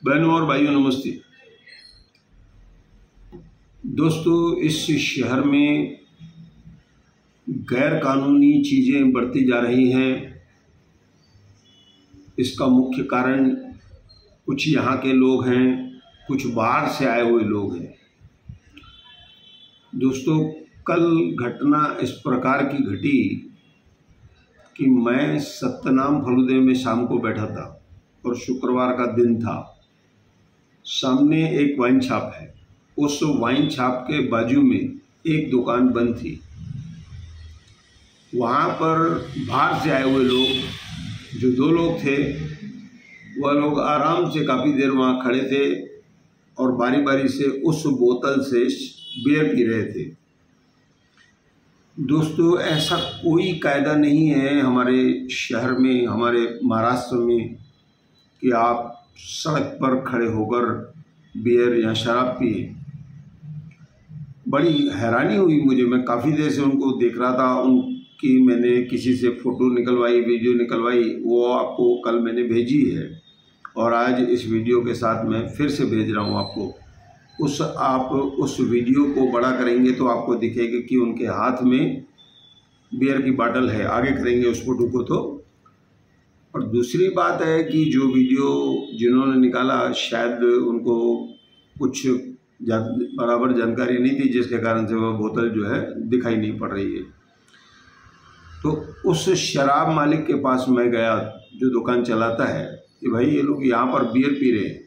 बहनों और भाइयों नमस्ते। दोस्तों, इस शहर में गैर कानूनी चीज़ें बढ़ती जा रही हैं। इसका मुख्य कारण कुछ यहाँ के लोग हैं, कुछ बाहर से आए हुए लोग हैं। दोस्तों, कल घटना इस प्रकार की घटी कि मैं सत्यनाम फलूदे में शाम को बैठा था और शुक्रवार का दिन था। सामने एक वाइन शॉप है। उस वाइन शॉप के बाजू में एक दुकान बंद थी। वहाँ पर बाहर से आए हुए लोग, जो 2 लोग थे, वह लोग आराम से काफ़ी देर वहाँ खड़े थे और बारी बारी से उस बोतल से बियर पी रहे थे। दोस्तों, ऐसा कोई कायदा नहीं है हमारे शहर में, हमारे महाराष्ट्र में, कि आप सड़क पर खड़े होकर बियर या शराब पिए। बड़ी हैरानी हुई मुझे। मैं काफ़ी देर से उनको देख रहा था। उनकी मैंने किसी से फ़ोटो निकलवाई, वीडियो निकलवाई, वो आपको कल मैंने भेजी है और आज इस वीडियो के साथ मैं फिर से भेज रहा हूँ आपको। आप उस वीडियो को बड़ा करेंगे तो आपको दिखेगा कि उनके हाथ में बियर की बॉटल है। आगे करेंगे उस फोटो को तो। और दूसरी बात है कि जो वीडियो जिन्होंने निकाला, शायद उनको कुछ बराबर जानकारी नहीं थी, जिसके कारण से वह बोतल जो है दिखाई नहीं पड़ रही है। तो उस शराब मालिक के पास मैं गया, जो दुकान चलाता है, कि भाई ये लोग यहाँ पर बियर पी रहे हैं।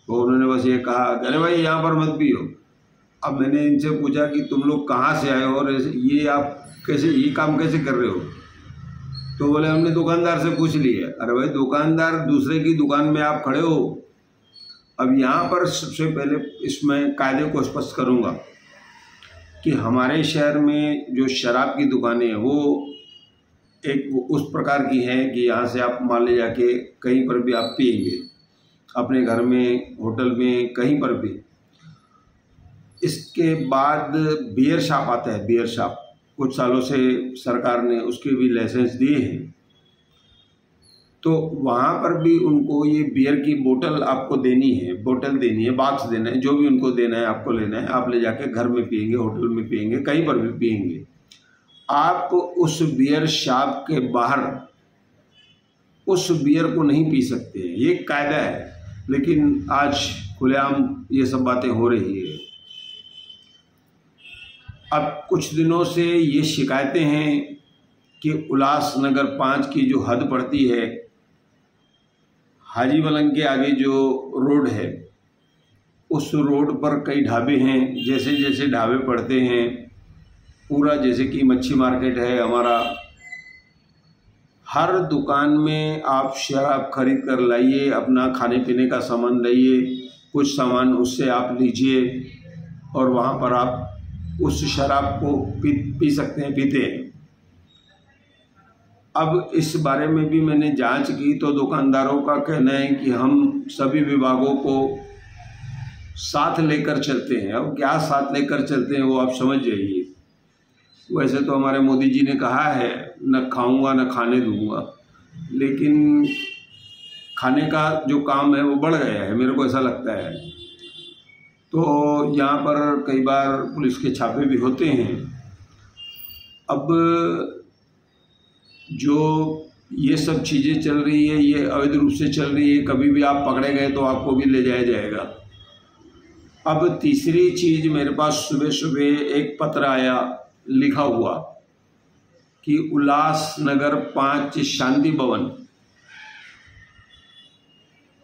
तो उन्होंने बस ये कहा, अरे भाई यहाँ पर मत पियो। अब मैंने इनसे पूछा कि तुम लोग कहाँ से आए हो और ये आप कैसे ये काम कैसे कर रहे हो? तो बोले हमने दुकानदार से पूछ लिया। अरे भाई, दुकानदार दूसरे की दुकान में आप खड़े हो। अब यहाँ पर सबसे पहले इसमें कायदे को स्पष्ट करूँगा कि हमारे शहर में जो शराब की दुकानें हैं वो एक उस प्रकार की हैं कि यहाँ से आप मान ले जाके कहीं पर भी आप पिएंगे, अपने घर में, होटल में, कहीं पर भी। इसके बाद बियर शॉप आता है। बियर शॉप कुछ सालों से सरकार ने उसके भी लाइसेंस दिए हैं। तो वहाँ पर भी उनको ये बियर की बोतल आपको देनी है, बोतल देनी है, बॉक्स देना है, जो भी उनको देना है आपको लेना है। आप ले जाके घर में पिएंगे, होटल में पिएंगे, कहीं पर भी पिएंगे। आप उस बियर शॉप के बाहर उस बियर को नहीं पी सकते हैं, ये कायदा है। लेकिन आज खुलेआम ये सब बातें हो रही है। अब कुछ दिनों से ये शिकायतें हैं कि उल्लासनगर 5 की जो हद पड़ती है, हाजी मलंग के आगे जो रोड है, उस रोड पर कई ढाबे हैं। जैसे जैसे ढाबे पड़ते हैं, पूरा जैसे कि मच्छी मार्केट है हमारा, हर दुकान में आप शराब खरीद कर लाइए, अपना खाने पीने का सामान लाइए, कुछ सामान उससे आप लीजिए और वहाँ पर आप उस शराब को पी सकते हैं, पीते हैं। अब इस बारे में भी मैंने जांच की तो दुकानदारों का कहना है कि हम सभी विभागों को साथ लेकर चलते हैं। अब क्या साथ लेकर चलते हैं वो आप समझ जाइए। वैसे तो हमारे मोदी जी ने कहा है, न खाऊंगा न खाने दूंगा, लेकिन खाने का जो काम है वो बढ़ गया है, मेरे को ऐसा लगता है। तो यहाँ पर कई बार पुलिस के छापे भी होते हैं। अब जो ये सब चीज़ें चल रही है, ये अवैध रूप से चल रही है। कभी भी आप पकड़े गए तो आपको भी ले जाया जाएगा। अब तीसरी चीज़, मेरे पास सुबह सुबह एक पत्र आया लिखा हुआ कि उल्लासनगर 5 शांति भवन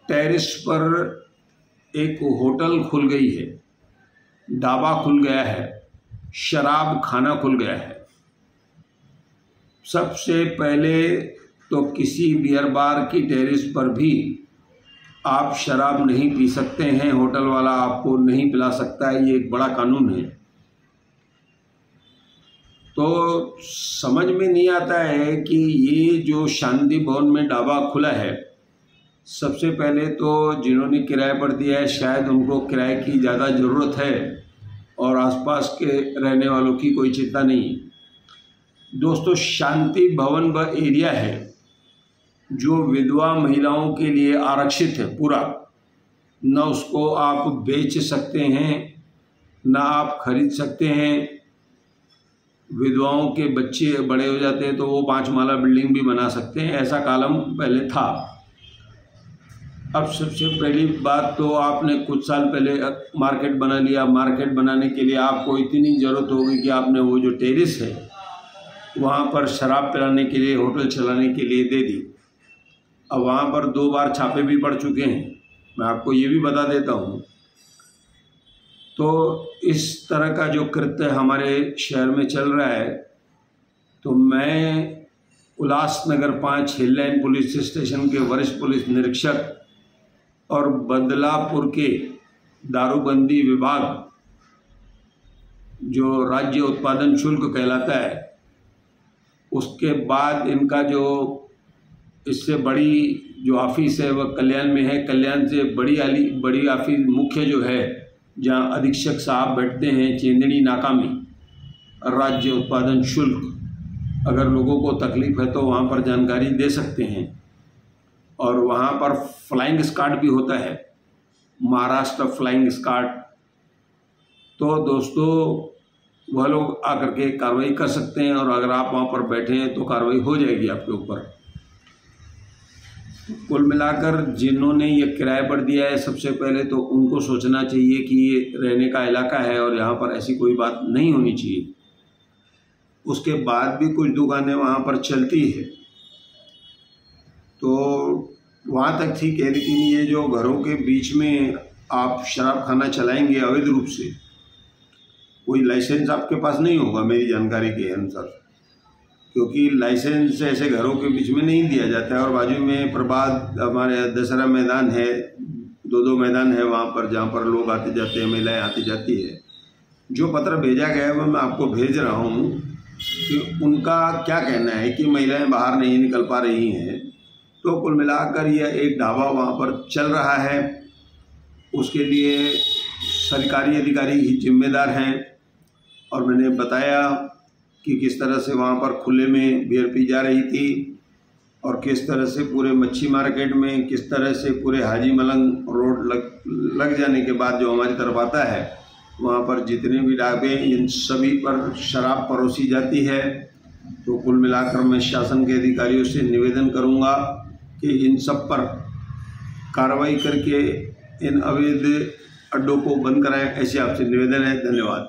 टेरेस पर एक होटल खुल गई है, ढाबा खुल गया है, शराब खाना खुल गया है। सबसे पहले तो किसी बियर बार की टेरेस पर भी आप शराब नहीं पी सकते हैं, होटल वाला आपको नहीं पिला सकता है, ये एक बड़ा कानून है। तो समझ में नहीं आता है कि ये जो शांति भवन में ढाबा खुला है, सबसे पहले तो जिन्होंने किराए पर दिया है शायद उनको किराए की ज़्यादा ज़रूरत है और आसपास के रहने वालों की कोई चिंता नहीं। दोस्तों, शांति भवन वह एरिया है जो विधवा महिलाओं के लिए आरक्षित है पूरा। न उसको आप बेच सकते हैं, ना आप खरीद सकते हैं। विधवाओं के बच्चे बड़े हो जाते हैं तो वो 5 माला बिल्डिंग भी बना सकते हैं, ऐसा कालम पहले था। अब सबसे पहली बात तो आपने कुछ साल पहले मार्केट बना लिया। मार्केट बनाने के लिए आपको इतनी ज़रूरत होगी कि आपने वो जो टेरेस है वहाँ पर शराब पिलाने के लिए, होटल चलाने के लिए दे दी। अब वहाँ पर 2 बार छापे भी पड़ चुके हैं, मैं आपको ये भी बता देता हूँ। तो इस तरह का जो कृत्य हमारे शहर में चल रहा है, तो मैं उल्लासनगर 5 हिल लाइन पुलिस स्टेशन के वरिष्ठ पुलिस निरीक्षक और बदलापुर के दारूबंदी विभाग, जो राज्य उत्पादन शुल्क कहलाता है, उसके बाद इनका जो इससे बड़ी जो ऑफिस है वह कल्याण में है। कल्याण से बड़ी ऑफिस मुख्य जो है, जहां अधीक्षक साहब बैठते हैं, चेंदड़ी नाका में, राज्य उत्पादन शुल्क। अगर लोगों को तकलीफ है तो वहां पर जानकारी दे सकते हैं। और वहां पर फ्लाइंग स्क्वाड भी होता है, महाराष्ट्र फ्लाइंग स्क्वाड। तो दोस्तों, वह लोग आकर के कार्रवाई कर सकते हैं, और अगर आप वहां पर बैठे हैं तो कार्रवाई हो जाएगी आपके ऊपर। कुल मिलाकर जिन्होंने ये किराए पर दिया है, सबसे पहले तो उनको सोचना चाहिए कि ये रहने का इलाका है और यहाँ पर ऐसी कोई बात नहीं होनी चाहिए। उसके बाद भी कुछ दुकानें वहाँ पर चलती है तो वहाँ तक ठीक है, लेकिन ये जो घरों के बीच में आप शराब खाना चलाएंगे अवैध रूप से, कोई लाइसेंस आपके पास नहीं होगा मेरी जानकारी के अनुसार, क्योंकि लाइसेंस ऐसे घरों के बीच में नहीं दिया जाता है। और बाजू में प्रभात हमारे दशहरा मैदान है, 2 मैदान है वहाँ पर, जहाँ पर लोग आते जाते हैं, महिलाएं आती जाती है। जो पत्र भेजा गया है वह मैं आपको भेज रहा हूँ कि उनका क्या कहना है कि महिलाएं बाहर नहीं निकल पा रही हैं। तो कुल मिलाकर यह एक ढाबा वहाँ पर चल रहा है, उसके लिए सरकारी अधिकारी ही जिम्मेदार हैं। और मैंने बताया कि किस तरह से वहाँ पर खुले में बियर पी जा रही थी, और किस तरह से पूरे मच्छी मार्केट में, किस तरह से पूरे हाजी मलंग रोड लग जाने के बाद जो हमारी तरफ आता है, वहाँ पर जितने भी ढाबे, इन सभी पर शराब परोसी जाती है। तो कुल मिलाकर मैं शासन के अधिकारियों से निवेदन करूँगा कि इन सब पर कार्रवाई करके इन अवैध अड्डों को बंद कराएं, ऐसे आपसे निवेदन है। धन्यवाद।